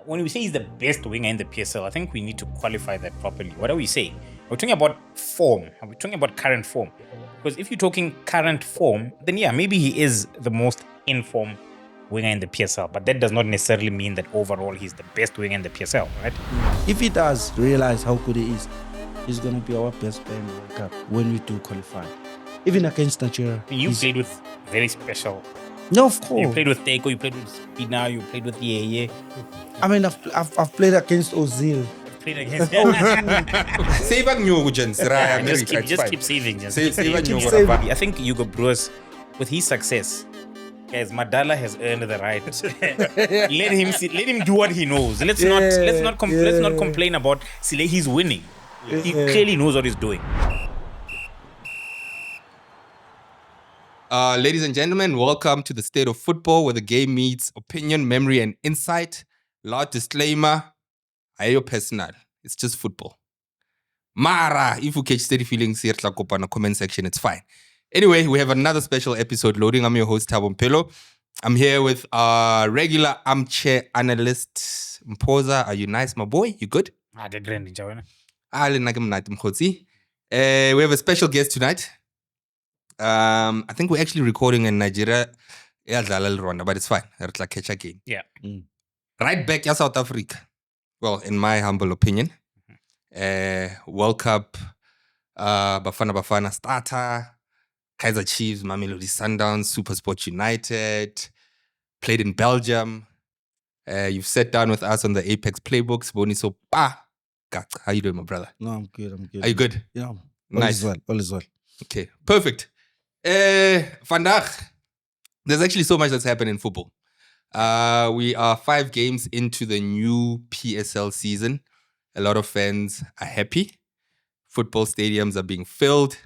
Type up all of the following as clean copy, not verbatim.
when we say he's the best winger in the PSL, I think we need to qualify that properly. What are we saying? We're talking about form. Are we talking about current form? Because if you're talking current form, then yeah, maybe he is the most in form winger in the PSL. But that does not necessarily mean that overall he's the best winger in the PSL, right? If he does realize how good he is, he's going to be our best player in the World Cup when we do qualify. Even against Nigeria. You played with very special. No, of course. You played with Teko, you played with Spina, you played with Yeye. I mean, I've played against Ozil. Played against. Save Hugo, just keep saving. I think Hugo Bros, with his success, guys, Madala has earned the right. let him do what he knows. Let's not complain about Sile. He's winning. He clearly knows what he's doing. Ladies and gentlemen, welcome to the State of Football, where the game meets opinion, memory, and insight. Loud disclaimer, ayo personal. It's just football. Mara, if you catch steady feelings here, in the comment section, it's fine. Anyway, we have another special episode loading. I'm your host, Sipho Mbule. I'm here with our regular armchair analyst, Mpoza. Are you nice, my boy? You good? We have a special guest tonight. I think we're actually recording in Nigeria, but it's fine. It's like catch a game. Yeah. Right back in South Africa. Well, in my humble opinion, World Cup, Bafana Bafana starter, Kaizer Chiefs, Mamelodi Sundowns, Super Sport United, played in Belgium. You've sat down with us on the Apex playbooks. Boniso, how you doing, my brother? No, I'm good. Are you good? Yeah. Nice. All is well. Okay, perfect. Vandaag, there's actually so much that's happened in football. We are 5 games into the new PSL season. A lot of fans are happy. Football stadiums are being filled.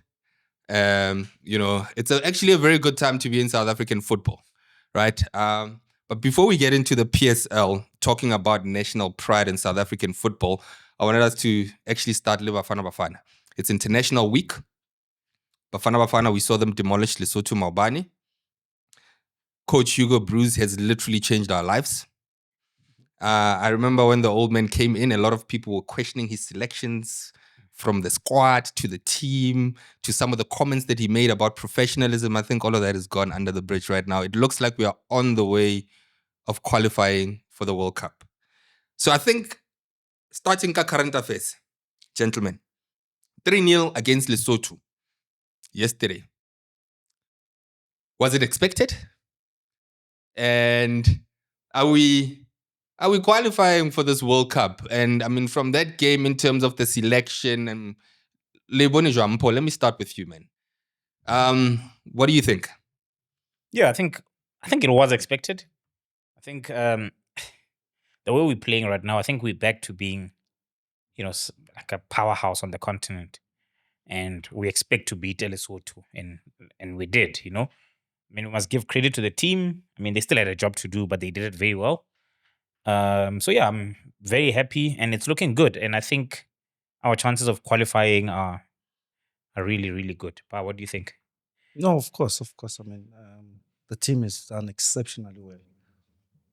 It's actually a very good time to be in South African football, right? But before we get into the PSL, talking about national pride in South African football, I wanted us to actually start with Bafana Bafana. It's International Week. Bafana Bafana, we saw them demolish Lesotho Maubani. Coach Hugo Bruce has literally changed our lives. I remember when the old man came in, a lot of people were questioning his selections, from the squad to the team to some of the comments that he made about professionalism. I think all of that is gone under the bridge right now. It looks like we are on the way of qualifying for the World Cup. So I think, starting with current affairs, gentlemen, 3-0 against Lesotho yesterday. Was it expected? And are we qualifying for this World Cup? And I mean, from that game, in terms of the selection, and let me start with you, man. What do you think? Yeah, I think it was expected. I think the way we're playing right now, I think we're back to being, like a powerhouse on the continent. And we expect to beat Lesotho, and we did, I mean, we must give credit to the team. I mean, they still had a job to do, but they did it very well. So yeah, I'm very happy, and it's looking good. And I think our chances of qualifying are really, really good. But what do you think? No, of course. I mean, the team has done exceptionally well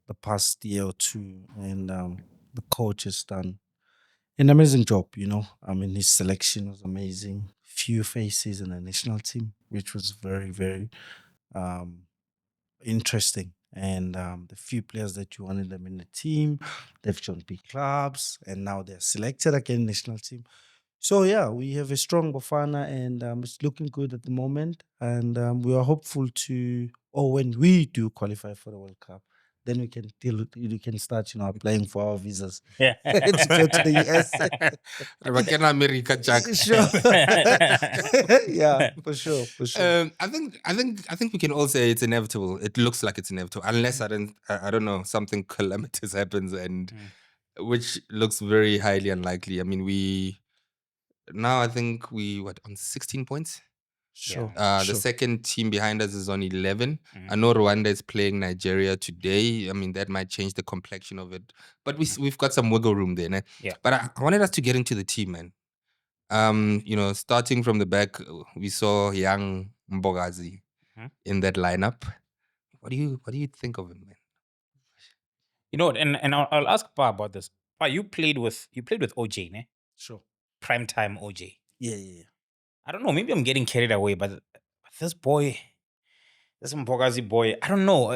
the past year or two, and the coach has done an amazing job, I mean, his selection was amazing. Few faces in the national team, which was very, very interesting. And the few players that you wanted them in the team, they've joined big clubs, and now they're selected again national team. So yeah, we have a strong Bafana, and it's looking good at the moment. And we are hopeful when we do qualify for the World Cup, then we can start, applying for our visas Yeah. to go to the US. America, Jack. Sure. Yeah, for sure. I think we can all say it's inevitable. It looks like it's inevitable, unless I don't know, something calamitous happens, and which looks very highly unlikely. I mean, I think we on 16 points. Sure. The second team behind us is on 11. I know Rwanda is playing Nigeria today. I mean, that might change the complexion of it. But we've got some wiggle room there. Né? Yeah. But I wanted us to get into the team, man. Starting from the back, we saw young Mbokazi in that lineup. What do you think of him, man? And I'll ask Pa about this. Pa, you played with OJ, ne? Sure. Primetime OJ. Yeah. I don't know. Maybe I'm getting carried away, but this boy, this Mbokazi boy, I don't know.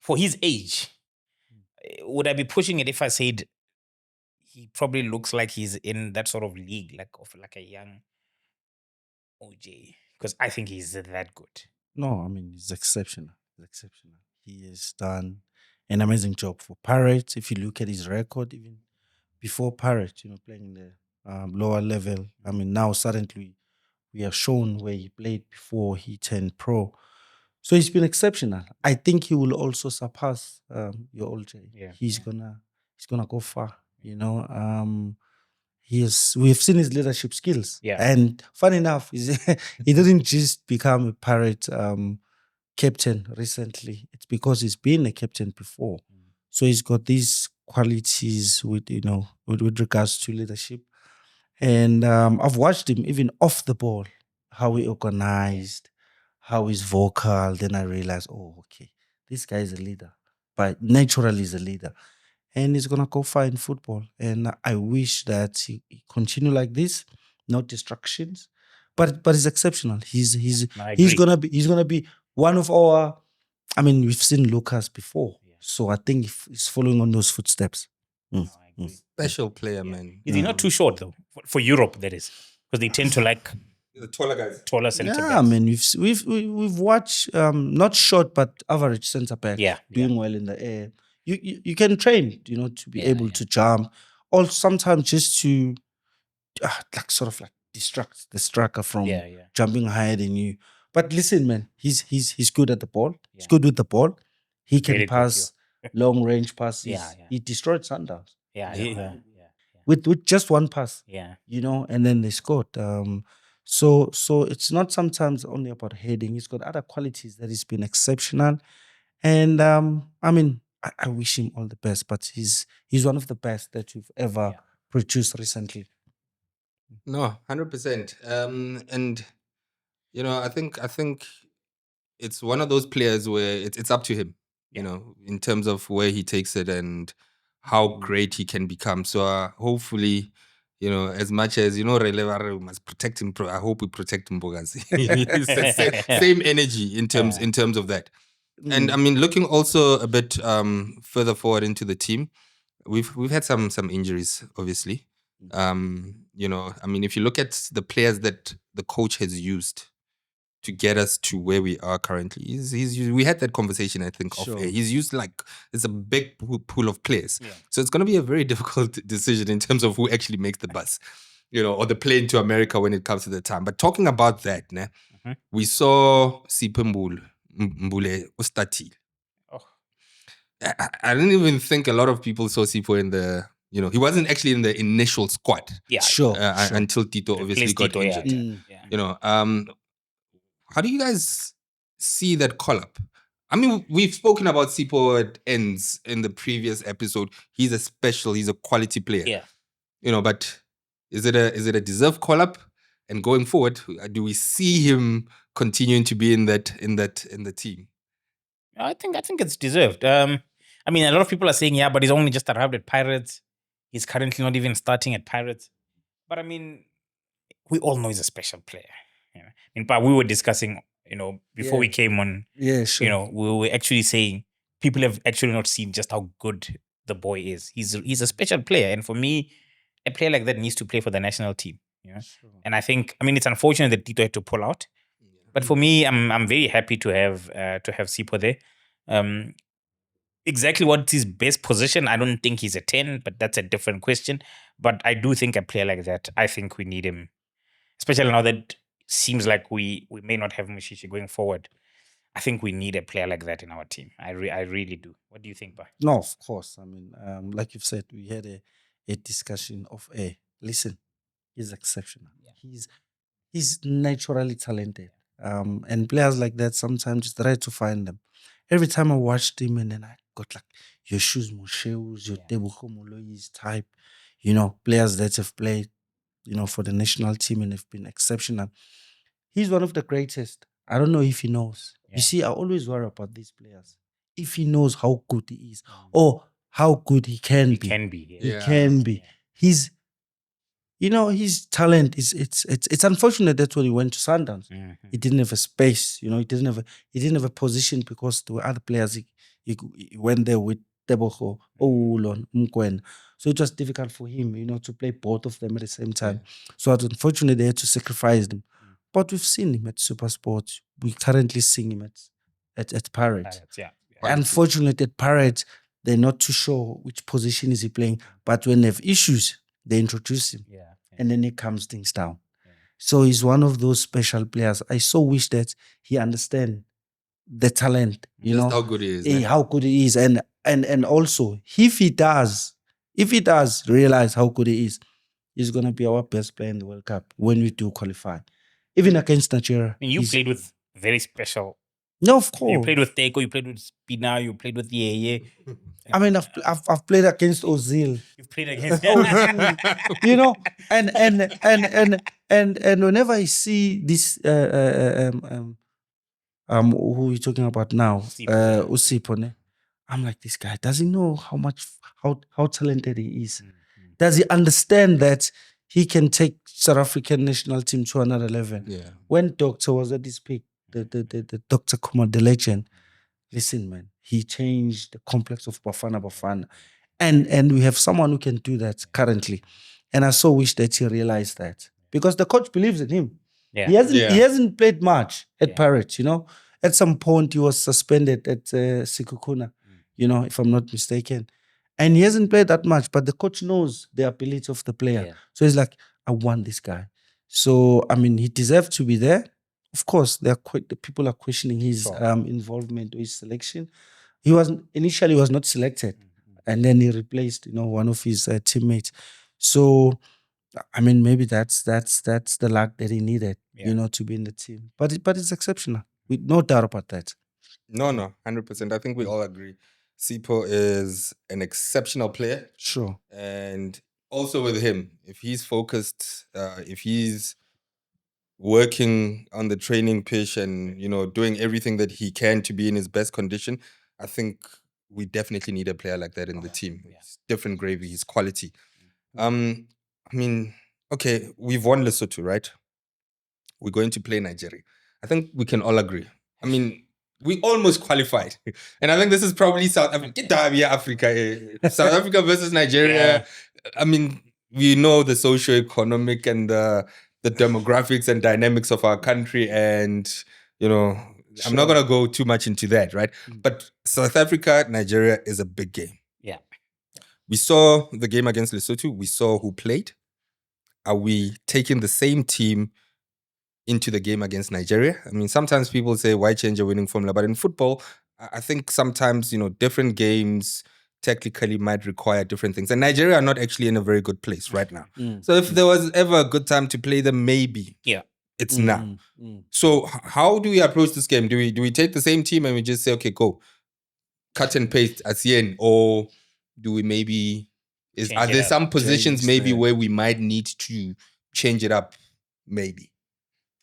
For his age, would I be pushing it if I said he probably looks like he's in that sort of league, like a young OJ? Because I think he's that good. No, I mean, he's exceptional. He's exceptional. He has done an amazing job for Pirates. If you look at his record, even before Pirates, playing in the lower level. I mean, now suddenly we are shown where he played before he turned pro. So he's been exceptional. I think he will also surpass your old J. Yeah, He's gonna go far. We've seen his leadership skills. Yeah. And fun enough, he didn't just become a Pirate captain recently. It's because he's been a captain before. So he's got these qualities with regards to leadership. And I've watched him even off the ball, how he organized, how he's vocal. Then I realized, oh, okay, this guy is a leader, but naturally he's a leader. And he's gonna go far in football. And I wish that he continue like this, no distractions. But he's exceptional. I He's agree. he's gonna be one of our. I mean, we've seen Lucas before, Yeah. so I think he's following on those footsteps. No, I agree. Special player, Yeah. man. Is he not too short though? For Europe, that is, because they tend to like The taller guys. taller center Yeah, I backs. mean, we've watched not short but average centre backs Yeah, doing well in the air. You can train, to be Yeah, able yeah. to jump, or sometimes just to like distract the striker from Yeah, yeah. jumping higher than you. But listen, man, he's good at the ball. He's Yeah. good with the ball. He can Very good, pass long range passes. Yeah. He destroyed Sundowns Yeah, Yeah. with just one pass. yeah. And then they scored. So it's not sometimes only about heading. He's got other qualities that he's been exceptional. And I mean, I wish him all the best, but he's one of the best that you've ever Yeah. produced recently. No, 100%. And I think it's one of those players where it's up to him, Yeah. in terms of where he takes it and how Mm. great he can become. So hopefully, as much as Relebogile must protect him, I hope we protect Mbokazi. Same energy in terms of that. And I mean, looking also a bit further forward into the team, we've had some injuries, obviously. I mean, if you look at the players that the coach has used to get us to where we are currently, we had that conversation, I think, off Sure. air. He's used it's a big pool of players. Yeah. So it's going to be a very difficult decision in terms of who actually makes the bus, or the plane to America when it comes to the time. But talking about that, Mhm. we saw Sipho Mbule Ustatil. Oh. I didn't even think a lot of people saw Sipho in the, he wasn't actually in the initial squad Yeah. Sure. until Tito obviously Replaced got Tito, yeah. injured. Yeah. How do you guys see that call up? I mean, we've spoken about Sipho at ends in the previous episode. He's a quality player. Yeah. But is it a deserved call up? And going forward, do we see him continuing to be in the team? I think it's deserved. I mean, a lot of people are saying, yeah, but he's only just arrived at Pirates. He's currently not even starting at Pirates. But I mean, we all know he's a special player. In fact, we were discussing, before we came on, Yeah, sure. we were actually saying people have actually not seen just how good the boy is. He's a special player, and for me, a player like that needs to play for the national team. Sure. And I think, I mean, it's unfortunate that Tito had to pull out, but for me, I'm very happy to have Sipho there. Exactly what's his best position, I don't think he's a 10, but that's a different question. But I do think a player like that, I think we need him, especially now that seems like we may not have Mushishi going forward. I think we need a player like that in our team. I really do. What do you think, Ba? No, of course. I mean, like you've said, we had a discussion of listen, he's exceptional. Yeah. He's naturally talented. And players like that sometimes it's rare to find them. Every time I watched him and then I got like your shoes Mosheus, your Tebuko Moloy's type, players that have played, for the national team and have been exceptional. He's one of the greatest. I don't know if he knows. Yeah. You see, I always worry about these players. if he knows how good he is or how good he can be. Can be. He Yeah. can be. He's, his talent is it's unfortunate that when he went to Sundowns, he didn't have a space. He didn't have a position because there were other players. He went there with Tebogo, Oulon, Mkwen. So it was difficult for him, to play both of them at the same time. So it's unfortunate they had to sacrifice them. But we've seen him at Super Sport. We currently seeing him at Pirates. Yeah. Unfortunately, at Pirates, they're not too sure which position is he playing. But when they have issues, they introduce him. Yeah. And then he calms things down. So he's one of those special players. I so wish that he understand the talent, Just how good he is. how good he is. And also, if he does realize how good he is, he's gonna be our best player in the World Cup when we do qualify. Even against Nigeria. I mean, you played with very special. No, of course. You played with Teko, you played with Spina, you played with Yeye. I mean, I've played against Ozil. You've played against and whenever I see this who are you talking about now? Sipho, ne? I'm like, this guy, does he know how talented he is? Does he understand that he can take South African national team to another level? Yeah. When Doctor was at his peak, the Dr. Kumar, the legend, listen, man, he changed the complex of Bafana Bafana. And we have someone who can do that currently. And I so wish that he realized that. Because the coach believes in him. Yeah. He hasn't played much at Pirates, At some point, he was suspended at Sikukuna, if I'm not mistaken. And he hasn't played that much, but the coach knows the ability of the player. Yeah. So he's like, I want this guy. So, I mean, he deserves to be there. Of course, the people are questioning his involvement or his selection. He initially was not selected, and then he replaced, one of his teammates. So, I mean, maybe that's the luck that he needed, to be in the team. But it's exceptional, with no doubt about that. No, 100%. I think we all agree. Sipho is an exceptional player. Sure. And also with him, if he's focused, if he's working on the training pitch and, doing everything that he can to be in his best condition, I think we definitely need a player like that in the team. It's different gravy, his quality. I mean, okay, we've won Lesotho, right? We're going to play Nigeria. I think we can all agree. I mean, we almost qualified. And I think this is probably South Africa. South Africa versus Nigeria. Yeah. I mean, we know the socio-economic and the demographics and dynamics of our country. And, I'm not going to go too much into that, right? But South Africa, Nigeria is a big game. Yeah. We saw the game against Lesotho. We saw who played. Are we taking the same team into the game against Nigeria? I mean, sometimes people say, why change a winning formula? But in football, I think sometimes, different games technically might require different things. And Nigeria are not actually in a very good place right now. So if there was ever a good time to play them, maybe it's now. So how do we approach this game? Do we take the same team and we just say, okay, go cut and paste at the end? Or do we maybe, are there some positions maybe where we might need to change it up? Maybe.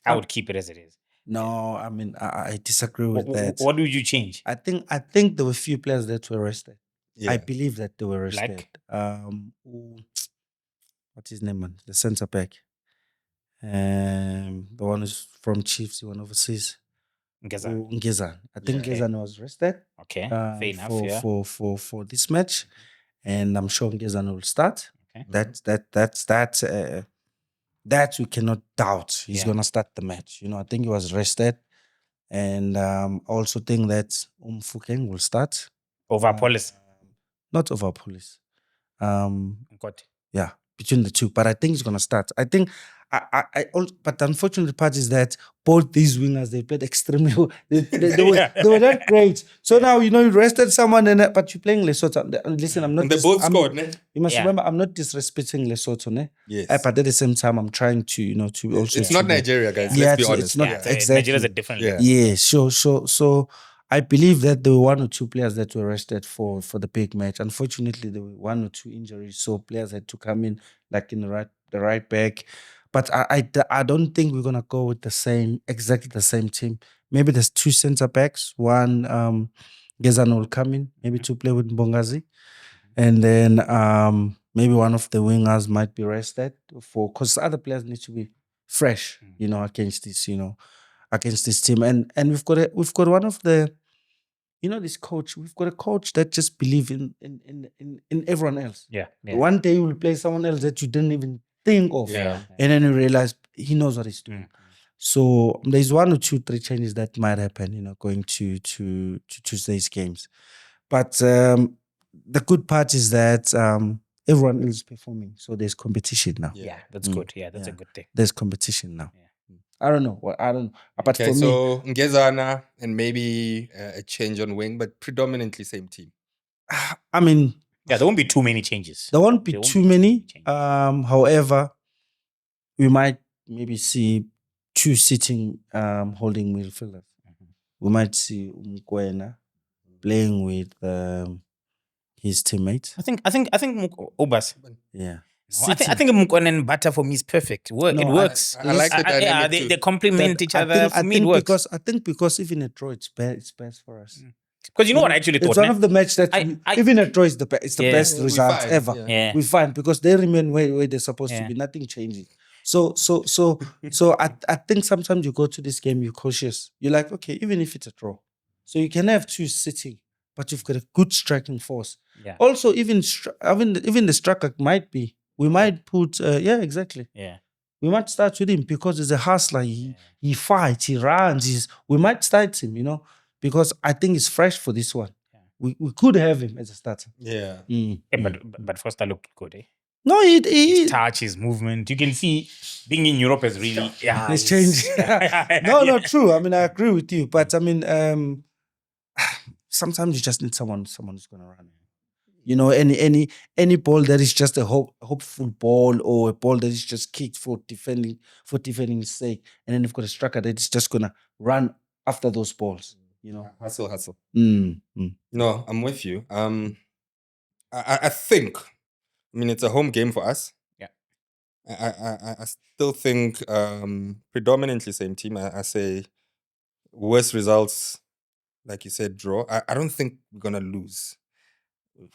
I would keep it as it is. No, I mean, I disagree with that. What would you change? I think there were few players that were rested. Yeah. I believe that they were rested. Like? What's his name, man? The centre back. The one who's from Chiefs, the one overseas. Ngezan. I think Ngezan was rested. Okay, fair enough. For this match, and I'm sure Ngezan will start. Okay. That we cannot doubt. He's gonna start the match. I think he was rested, and I also think that Mfukeng will start Over Police. not over Police. Got Yeah, between the two. But I think he's gonna start. I think but the unfortunate part is that both these wingers, they played extremely well. They were not great. So now you rested someone, but you're playing Lesotho. And listen, I'm not. And they both scored, ne? You must remember, I'm not disrespecting Lesotho, ne? Yes. But at the same time, I'm trying to also. It's not Nigeria, guys. Yeah, let's be it's honest. not exactly. Nigeria's a different league. Yeah. So I believe that there were one or two players that were rested for the big match. Unfortunately, there were one or two injuries, so players had to come in, like in the right back. But I don't think we're gonna go with exactly the same team. Maybe there's two centre backs. One Gezana will come in, maybe to play with Mbokazi. And then maybe one of the wingers might be rested because other players need to be fresh, against this team. And we've got one of the, this coach. We've got a coach that just believes in everyone else. Yeah. One day you will play someone else that you didn't even think of, Yeah. and then you realize he knows what he's doing. So there's 1 or 2, 3 changes that might happen, going to Tuesday's games. But the good part is that everyone is performing, so there's competition now. Yeah, that's good. Yeah, that's a good thing. There's competition now. Yeah. I don't know. But Okay, for me, so Ngezana and maybe a change on wing, but predominantly same team. I mean, Yeah, there won't be too many changes. there won't be There won't too be too many. many changes. However, we might maybe see 2 sitting holding midfielders. We might see Mkwena playing with his teammates. I think Obas. Yeah. No, I think Mukone and Bata for me is perfect. It works. I like the dynamic too. they complement each other. For me, it works. I think because even a draw, it's best for us. Because you know what I actually thought? It's one of the match that even a draw is it's the Yeah. best We result find, ever. Yeah. We find because they remain where they're supposed to Yeah. be, nothing changing. So I think sometimes you go to this game, you're cautious. You're like, okay, even if it's a draw, so you can have 2 sitting, but you've got a good striking force. Yeah. Also, even the striker we might put exactly. Yeah. We might start with him because he's a hustler. He fights, he runs. We might start him, because I think he's fresh for this one. Yeah. We could have him as a starter. Yeah. But Foster looked good. Eh? No, His he touch, his movement. You can see being in Europe has really it's changed. No, true. I mean, I agree with you. But I mean, sometimes you just need someone who's gonna run. Any ball that is just a hopeful ball or a ball that is just kicked for defending's sake, and then you've got a striker that is just gonna run after those balls. Hustle. Mm. No, I'm with you. I think, it's a home game for us. Yeah. I still think predominantly same team. I say worst results, like you said, draw. I don't think we're gonna lose.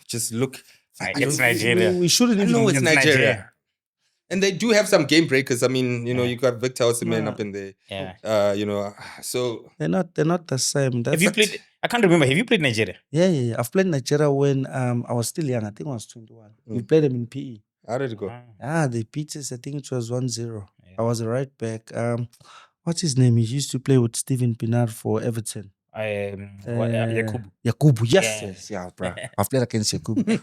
Just look. It's Nigeria. We shouldn't even. No, it's It's Nigeria. Nigeria. And they do have some game breakers. I mean, you got Victor Osimhen Yeah. up in there. Yeah. So They're not the same. Have you played? I can't remember. Have you played Nigeria? Yeah. I've played Nigeria when I was still young. I think I was 21. We played them in PE. how did it go? They beat us. I think it was 1-0. Yeah. I was a right back. What's his name? He used to play with Steven Pinar for Everton. Yakubu. Yakubu, Yeah. yeah, bro. I've played against Yakubu.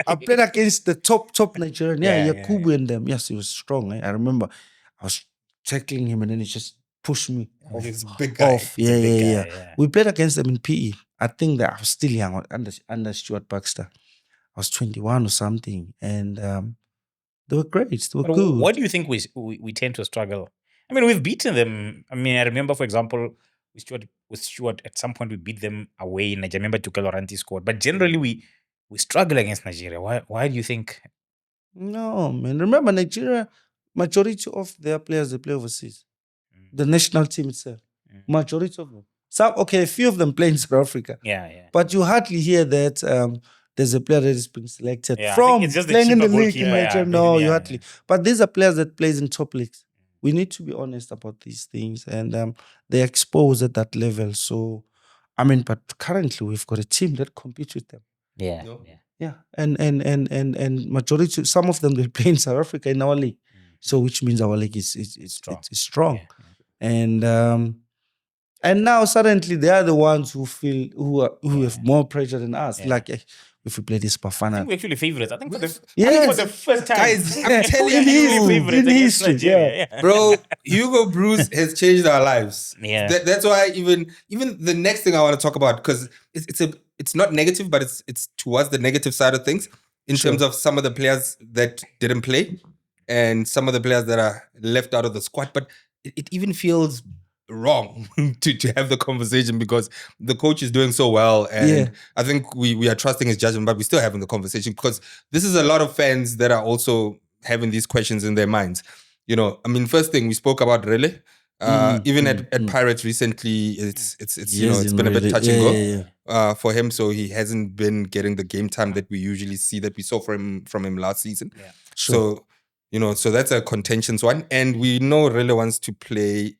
I've played against the top Nigerian. Yeah, Yeah, Yakubu and them. Yes, he was strong. I remember I was tackling him and then he just pushed me He's a big guy. off. Yeah. Yeah. We played against them in PE. I think that I was still young under Stuart Baxter. I was 21 or something, and they were great. They were But good. what do you think we tend to struggle? I mean, we've beaten them. I mean, I remember, for example, with Stuart, at some point we beat them away in Nigeria. I remember Tukel Oranti scored. But generally, we struggle against Nigeria. Why do you think? No, man. Remember, Nigeria, majority of their players, they play overseas. The national team itself. Majority of them. A few of them play in South Africa. Yeah. But you hardly hear that there's a player that is being selected Yeah, I from think it's just the playing in the cheaper league in goalkeeper, yeah, Nigeria. maybe, No, you yeah, hardly. But these are players that plays in top leagues. We need to be honest about these things, and they're exposed at that level. So, but currently we've got a team that competes with them. Yeah. No. Yeah, and majority, some of them they play in South Africa in our league. So which means our league is Strong. it's strong. Yeah. And now suddenly they are the ones who have more pressure than us. Yeah. Like if we play this I Bafana, think we're actually favorites. I think for the Yes. first time. Guys, I'm telling In you, history, favorites in against history, Nigeria. Yeah. bro, Hugo Bruce has changed our lives. Yeah. That's why even the next thing I want to talk about, because it's not negative, but it's towards the negative side of things in terms of some of the players that didn't play and some of the players that are left out of the squad. But it even feels wrong to have the conversation because the coach is doing so well, and I think we are trusting his judgment, but we're still having the conversation because this is a lot of fans that are also having these questions in their minds. First thing, we spoke about Rele. Even at Pirates recently, it's He it's hasn't been a bit really- touch and go. yeah. For him, so he hasn't been getting the game time that we usually see that we saw from him last season. Yeah. Sure. So so that's a contentions one, and we know Rele likes to play.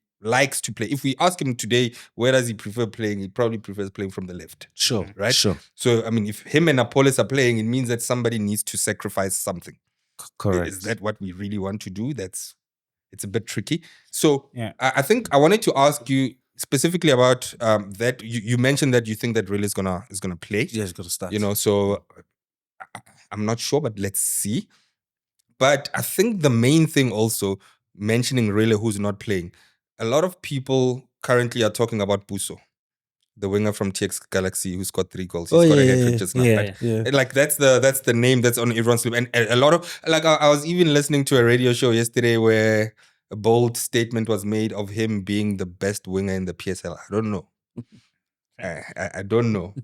If we ask him today, where does he prefer playing? He probably prefers playing from the left, Sure. right? Sure. So I mean, if him and Apollos are playing, it means that somebody needs to sacrifice something. Correct. Is that what we really want to do? It's a bit tricky. So Yeah. I think I wanted to ask you specifically about that. You mentioned that you think that Rele is gonna play. Yeah, it's got to start. So I'm not sure, but let's see. But I think the main thing also mentioning Rele who's not playing. A lot of people currently are talking about Buso, the winger from TX Galaxy who scored 3 goals. He scored a hat trick just now. yeah, But like that's the name that's on everyone's lip. And a lot of like I was even listening to a radio show yesterday where a bold statement was made of him being the best winger in the PSL. I don't know. I don't know.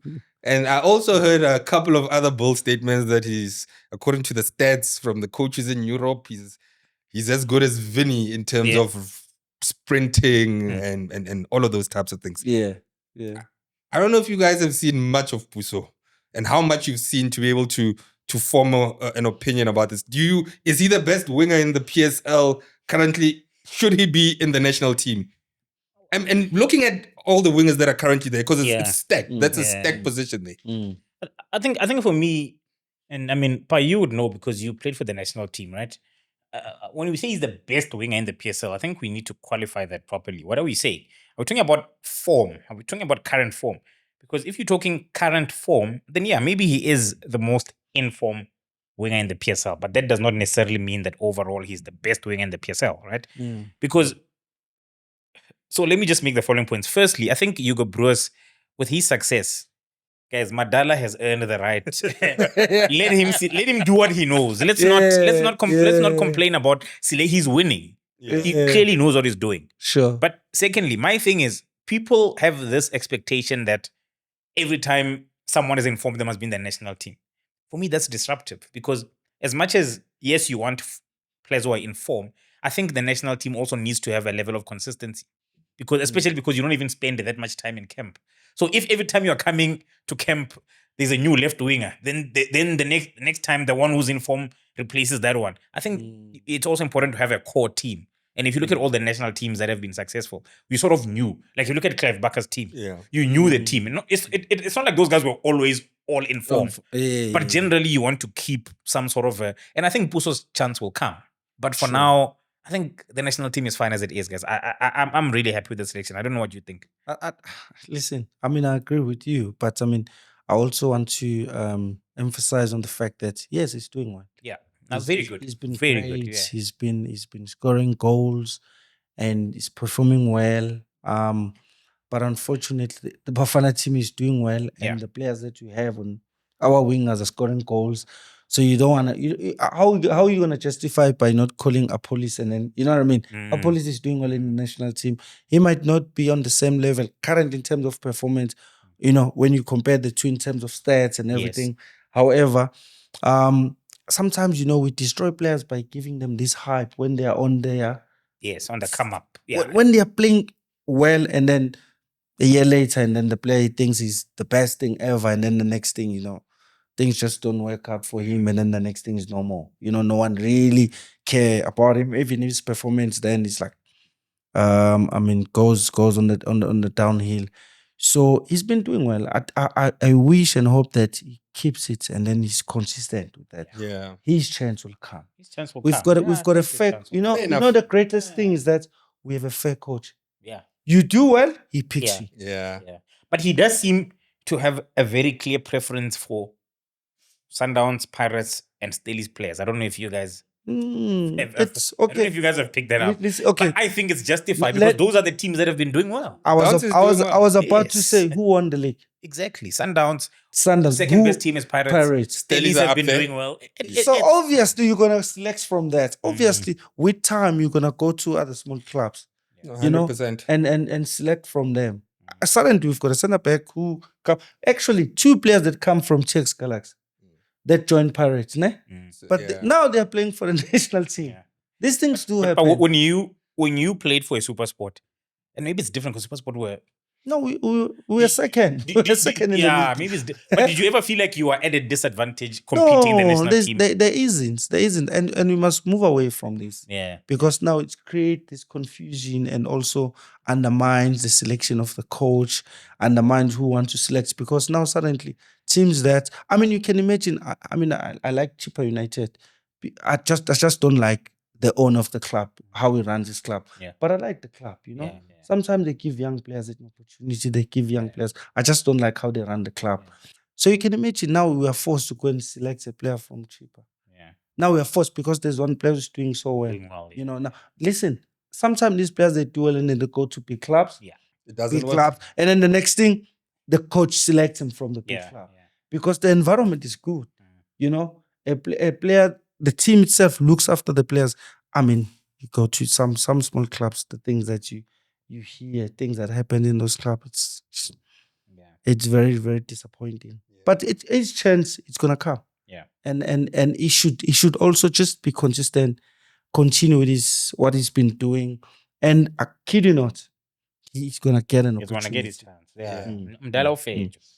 And I also heard a couple of other bold statements that he's, according to the stats from the coaches in Europe, he's as good as Vinny in terms Yeah. of sprinting and all of those types of things. Yeah. I don't know if you guys have seen much of Puso and how much you've seen to be able to form an opinion about this. Is he the best winger in the PSL currently? Should he be in the national team? And looking at all the wingers that are currently there, because it's stacked. That's a stacked position there. I think for me, and I mean, Pa, you would know because you played for the national team, right? When we say he's the best winger in the PSL, I think we need to qualify that properly. What are we saying? Are we talking about form? Are we talking about current form? Because if you're talking current form, then yeah, maybe he is the most in form winger in the PSL, but that does not necessarily mean that overall he's the best winger in the PSL, right? Because so let me just make the following points. Firstly, I think Hugo Broos, with his success, guys, Madala has earned the right. Let him do what he knows. Let's not complain about Sile. He's winning. He clearly knows what he's doing. Sure. But secondly, my thing is people have this expectation that every time someone is informed, they must be in the national team. For me, that's disruptive because as much as yes, you want players who are in form, I think the national team also needs to have a level of consistency. Because especially because you don't even spend that much time in camp. So if every time you're coming to camp, there's a new left winger, then the next time the one who's in form replaces that one. I think it's also important to have a core team. And if you look at all the national teams that have been successful, we sort of knew. Like if you look at Clive Barker's team, you knew the team. And it's not like those guys were always all in form. But generally you want to keep some sort of and I think Puso's chance will come. But for now, I think the national team is fine as it is, guys. I'm really happy with the selection. I don't know what you think. Listen, I mean, I agree with you, but I mean, I also want to emphasize on the fact that yes, he's doing well. Yeah, very good. He's been very great. good. Yeah. He's been scoring goals, and he's performing well. But unfortunately, the Bafana team is doing well, and the players that we have on our wingers are scoring goals. So you don't want to. How are you going to justify by not calling Apollos and then you know what I mean? Apollos is doing well in the national team. He might not be on the same level current in terms of performance. You know when you compare the two in terms of stats and everything. Yes. However, sometimes we destroy players by giving them this hype when they are on their on the come up. Yeah, when they are playing well and then a year later and then the player thinks he's the best thing ever and then the next thing things just don't work out for him, and then the next thing is no more. No one really care about him. Even his performance, then it's like, I mean, goes on the downhill. So he's been doing well. I wish and hope that he keeps it, and then he's consistent with that. Yeah, his chance will come. We've got a fair. The greatest thing is that we have a fair coach. Yeah, you do well, he picks you. Yeah. But he does seem to have a very clear preference for Sundowns, Pirates, and Staley's players. I don't know if you guys it's okay. I don't know if you guys have picked that up. Okay. But I think it's justified because those are the teams that have been doing well. I was about to say who won the league. Exactly. Sundowns. Second best team is Pirates. Staley's have been doing well. So obviously you're gonna select from that. Obviously, with time you're gonna go to other small clubs. 100%. And select from them. Suddenly we've got a centre back who come. Actually, 2 players that come from TX Galaxy that joined Pirates, ne? But now they're playing for the national team. These things do happen. But when you played for a super sport, And maybe it's different because SuperSport were. No, we're second. We're second in the Yeah, league. maybe it's. But did you ever feel like you were at a disadvantage competing in the national team? There isn't, and we must move away from this. Yeah, Because now it creates this confusion and also undermines the selection of the coach, undermines who want to select. Because now suddenly teams that you can imagine. I like Chippa United. I just don't like the owner of the club, how he runs his club. Yeah. But I like the club. Yeah. Sometimes they give young players an opportunity. They give young players. I just don't like how they run the club. Yeah. So you can imagine now we are forced to go and select a player from Chippa. Yeah. Now we are forced because there's one player who's doing so well. Now listen, sometimes these players they do well and then they go to big clubs. Yeah. It doesn't big work. clubs. And then the next thing, the coach selects him from the big club. Yeah. Because the environment is good. A player, the team itself looks after the players. You go to some small clubs, the things that you hear, things that happen in those clubs, it's very, very disappointing. Yeah. But each chance it's gonna come. Yeah. And he should also just be consistent, continue with what he's been doing. And I kid you not, he's gonna get an opportunity. He's gonna get his chance. Yeah.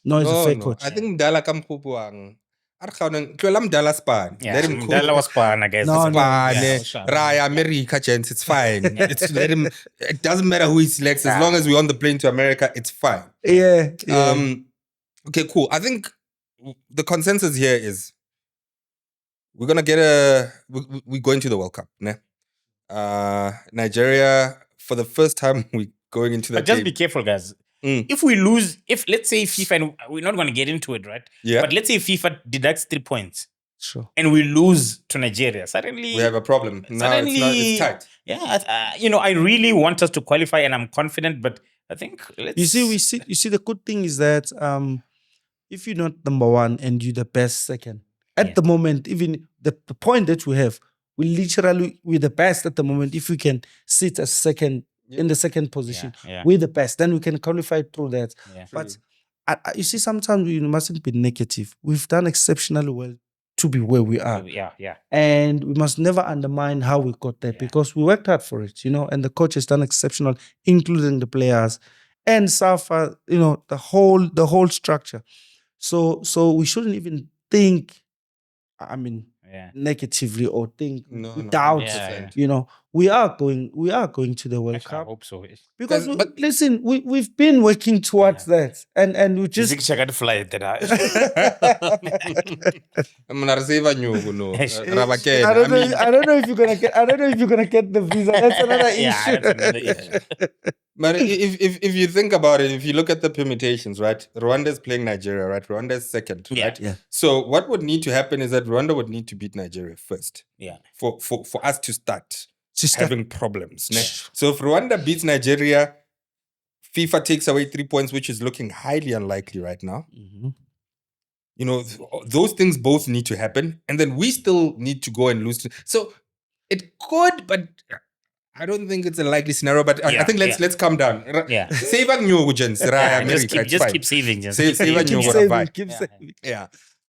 No, it's a fake coach. I think Mdala kamkhuphuang. Mdala Span. Yeah, Mdala was Span, I guess. Raya, America, gents, it's fine. Let him. It doesn't matter who he selects, as long as we're on the plane to America, it's fine. Yeah. Okay, cool. I think the consensus here is we're gonna get we're going to the World Cup, ne? Nigeria, for the first time, we're going into the But just be careful, guys. If we lose, let's say FIFA, and we're not going to get into it, right? Yeah. But let's say FIFA deducts 3 points. Sure. And we lose to Nigeria. Suddenly, we have a problem. It's tight. Yeah. I really want us to qualify, and I'm confident, but I think you see the good thing is that if you're not number one and you're the best second, at the moment, even the point that we have, we're the best at the moment. If we can sit as second in the second position, we're the best. Then we can qualify through that. Yeah. But you see, sometimes we mustn't be negative. We've done exceptionally well to be where we are. Yeah. And we must never undermine how we got there because we worked hard for it, and the coach has done exceptional, including the players and Safa, the whole structure. So we shouldn't even think, negatively or think doubt. We are going to the World Cup. I hope so. Because listen, we've been working towards that, and we just. I got to fly that. I don't know if you're gonna get. I don't know if you're gonna get the visa. That's another issue. That's another issue. But if you think about it, if you look at the permutations, right? Rwanda is playing Nigeria, right? Rwanda is second, right? Yeah. So what would need to happen is that Rwanda would need to beat Nigeria first. Yeah. For us to start having problems. Yeah. So if Rwanda beats Nigeria, FIFA takes away 3 points, which is looking highly unlikely right now. Mm-hmm. Those things both need to happen, and then we still need to go and lose. So it could, but I don't think it's a likely scenario. But I think let's calm down. Yeah. Save our new gens. Just keep saving. Save our new. Keep saving. Yeah.